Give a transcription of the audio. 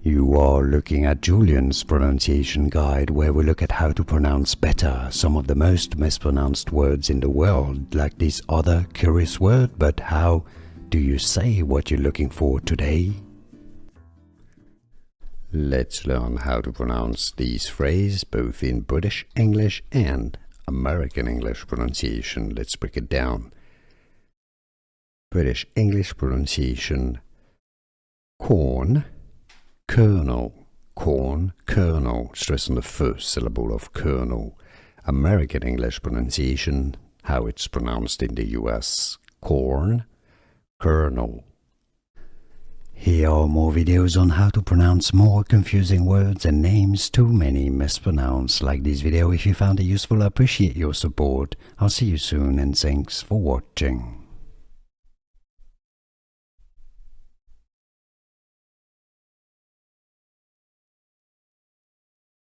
You are looking at Julian's pronunciation guide, where we look at how to pronounce better some of the most mispronounced words in the world, like this other curious word. But how do you say what you're looking for today? Let's learn how to pronounce these phrases both in British English and American English pronunciation. Let's break it down. British English pronunciation: corn, kernel, corn, kernel. Stress on the first syllable of kernel. American English pronunciation, how it's pronounced in the US: corn, kernel. Here are more videos on how to pronounce more confusing words and names too many mispronounced. Like this video if you found it useful. I appreciate your support. I'll see you soon and thanks for watching.